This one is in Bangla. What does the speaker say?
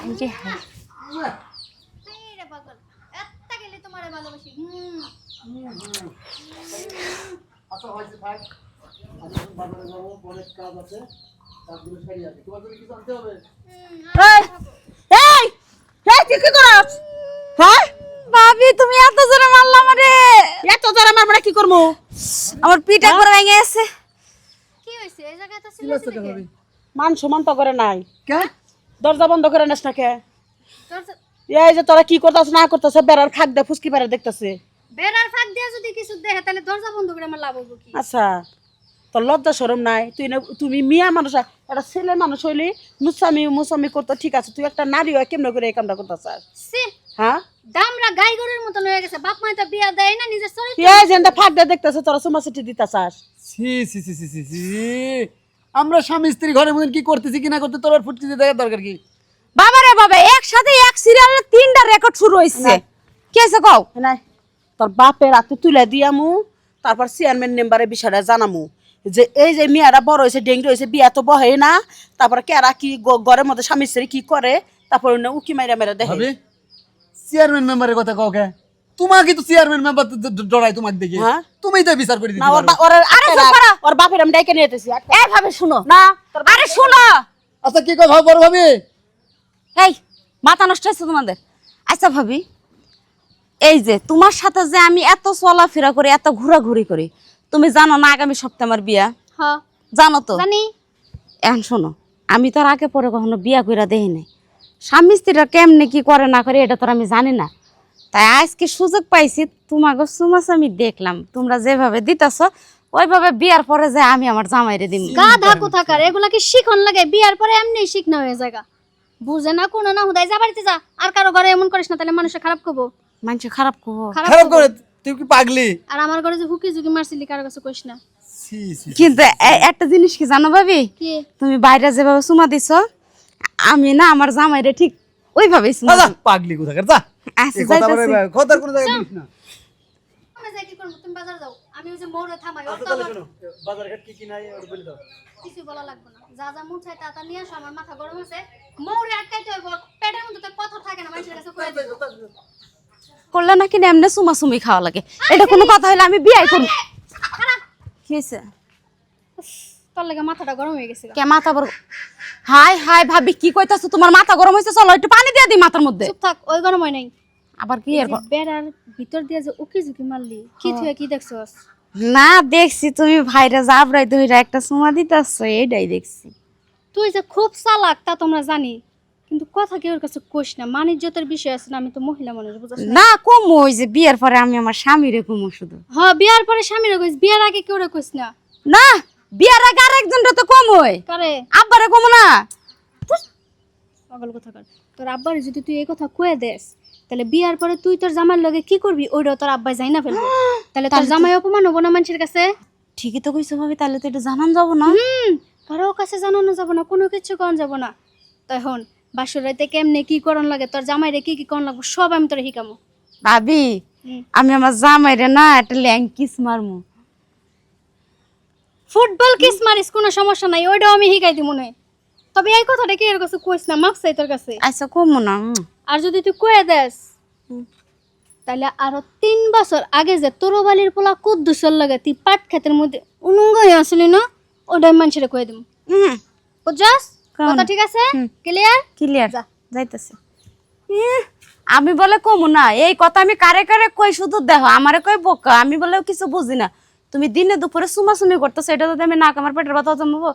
এই যে হ্যাঁ এই রে পাগল এত গেলে তোমারে ভালোবাসি আচ্ছা হয়েছে থাক আমি এখন বাজারে যাবো অনেক কাজ আছে কাজগুলো সারি আছে তোমার জন্য কিছু আনতে হবে এই এই এই তুই কি করছ হ্যাঁ ভাবি তুমি এত জোরে মারলা আমারে এত জোরে মারব না কি করব আমার পিঠ একবার ভেঙে গেছে কি হইছে এই জায়গায় তো কি ছিল লাগছে ভাবি মান সম্মান তো করে নাই কে দরজা বন্ধ করে নাস না কে তোর এই যে তোরা কি করতাছ না করতাছ বেড়ার খাক দে ফুসকি বেড়া দেখতাছে বেড়ার ফাঁক দিয়ে যদি কিছু দেখে তাহলে দরজা বন্ধ করে আমার লাভ হবো কি আচ্ছা তোর লজ্জা শরম নাই তুই না তুমি মিয়া মানুষ একটা ছেলে মানুষ হইলি মুসামি করতো ঠিক আছে তুই একটা নারী হয় কেমন করে এই কামটা করতেছ সি হ্যাঁ দামরা গাই গরুর মতন হয়ে গেছে বাপ মা তো বিয়া দেয় না নিজের চরিত্র এই যে ফাঁক দে দেখতাছে তোরা সুমা সিটি দিতাছাস সি সি সি সি সি সি আমরা স্বামী স্ত্রী ঘরের মধ্যে কি করতেছি কি না করতে তোর আর ফুটকি দেখার দরকার কি বাবা রে বাবা একসাথে এক সিরিয়ালে তিনটা রেকর্ড শুরু হইছে কি আছে কও না তোর বাপের হাতে তুলে দিয়ামু তারপর চেয়ারম্যান মেম্বারে বিষয়টা জানামু যে এই যে মিয়ারা বড় হয়েছে ডেঙ্গি হয়েছে বিয়া তো বহে না তারপর কেরা কি ঘরের মধ্যে স্বামী স্ত্রী কি করে তারপর উকি মাইরা মেরা দেখে ভাবি চেয়ারম্যান মেম্বারের কথা কও কে তোমাকে তো চেয়ারম্যান মেম্বার ডরাই তোমাকে দেখে হ্যাঁ? তুমিই তো বিচার করে দিতে না ওর পারো আরে চুপ করো ওর বাপের আমি ডাইকে নিয়ে যেতেছি এই ভাবে শুনো না আরে শুনো আচ্ছা কি কথা বড় ভাবি এই মাথা নষ্ট হয়েছে তোমাদের আচ্ছা ভাবি এই যে তোমার সাথে যে আমি এত চলাফেরা করি এত ঘোরাঘুরি করি তুমি জানো না আগামী সপ্তাহে আমার বিয়া হ্যাঁ জানো তো জানি এখন শোনো আমি তো আর আগে পরে কখনো বিয়া কইরা দেখি নাই স্বামী স্ত্রীরা কেমনে কি করে না করে এটা তো আর আমি জানি না তাই আজকে সুযোগ পাইছি তোমাকে সুমাস আমি দেখলাম তোমরা যেভাবে দিতেছ ওইভাবে বিয়ার পরে যে আমি আমার জামাইরে দিম গাধা কোথাকার এগুলা কি শিখন লাগে বিয়ার পরে এমনি শিখনা হয়ে জায়গা বুঝে না কোন না হুদাই যা বাড়িতে যা আর কারো ঘরে এমন করিস না তাহলে মানুষে খারাপ করবো মানুষ খারাপ করবো খারাপ করে তুই কি পাগলি আর আমার ঘরে যে হুকি ঝুঁকি মারছিলি কারো কাছে কইস না সি সি কিন্তু একটা জিনিস কি জানো ভাবি কি তুমি বাইরে যেভাবে চুমা দিছ আমি না আমার জামাইরে ঠিক ওইভাবেই চুমা আলা পাগলি কোথাকার যা আচ্ছা, এই কথা বলে যাইতাছি। কথার কোনো জায়গা বলিস না আমরা যাই কি করব তুমি বাজার যাও আমি ওই যে মোড়ে থামাই ওর আচ্ছা তো তাহলে আমার শোনো বাজার ঘাট কি কি নাই ওর বলে দাও কিছু বলা লাগবে না যা যা মন চাই তা নিয়ে আসো আমার মাথা গরম আছে মোড়ে আটকাইতে হইব পেটের মধ্যে তো কথা থাকে না মানুষের কাছে কয়ে দিও করলে নাকি এমনি চুমা খাওয়া লাগে এটা কোনো কথা হলে আমি বিয়াই করব কি হয়েছে তোর লাগে মাথাটা গরম হয়ে গেছে কে মাথা বড় হাই হাই ভাবি কি কইতাছো তোমার মাথা গরম হইছে চলো একটু পানি দিয়ে দিই মাথার মধ্যে চুপ থাক ওই গরম হয় নাই আবার কি এই এর যে বেড়ার ভিতর দিয়ে যে উকি ঝুঁকি মারলি কি তুই কি দেখছস না দেখছি তুমি ভাইরা জাবরাই ধইরা একটা চুমা দিতাছো এইটাই দেখছি তুই যে খুব চালাক তা তোমরা জানি কিন্তু কথা কেউ কাছে কইস না মানিজ্যতের বিষয় আছে না আমি তো মহিলা মানুষ বুঝছ না না কম ওই যে বিয়ের পরে আমি আমার স্বামীরে কমু শুধু হ্যাঁ বিয়ার পরে স্বামীরে কইস বিয়ার আগে কেউ কইস না না বিয়ার আগে আরেকজনটা তো কম হয় কারে আব্বারে কম না পাগল কথা কর তোর আব্বার যদি তুই এই কথা কয়ে দেস তাহলে বিয়ার পরে তুই তোর জামাইয়ের লগে কি করবি ওইটাও তোর আব্বাই যাই না ফেলবো তাহলে তোর জামাই অপমান হবো না মানুষের কাছে ঠিকই তো কইছো ভাবি তাহলে তো এটা জানান যাব না কারো কাছে জানানো যাব না কোনো কিছু করান যাব না তখন বাসর রাইতে কেমনে কি করন লাগে তোর জামাইরে কি কি করন লাগবো সব আমি তোর শিখামো ভাবি আমি আমার জামাইরে না একটা ল্যাঙ্কিস মারমু ফুটবল কিস মারিস কোনো সমস্যা নাই ওইটাও আমি শিখাই দিব মনে তবে এই কথাটা কি এর কাছে কইস না মাফ চাই তোর কাছে আচ্ছা কমু না আর যদি তুই কয়ে দেস তাহলে আরো 3 বছর আগে যে তোরবালির পোলা কুদ্দুসের লাগে তুই পাট ক্ষেতের মধ্যে উনুঙ্গ হয়ে আসলি না ওটাই মানুষের কয়ে দিব বুঝছস কথা ঠিক আছে ক্লিয়ার ক্লিয়ার যাইতেছে আমি বলে কমু না এই কথা আমি কারে কারে কই শুধু দেখো আমারে কই বোকা আমি বলে কিছু বুঝি না তুমি দিনে দুপুরে সুমাসুমি করতেছো এটা যদি আমি না আমার পেটের ব্যথা জমাবো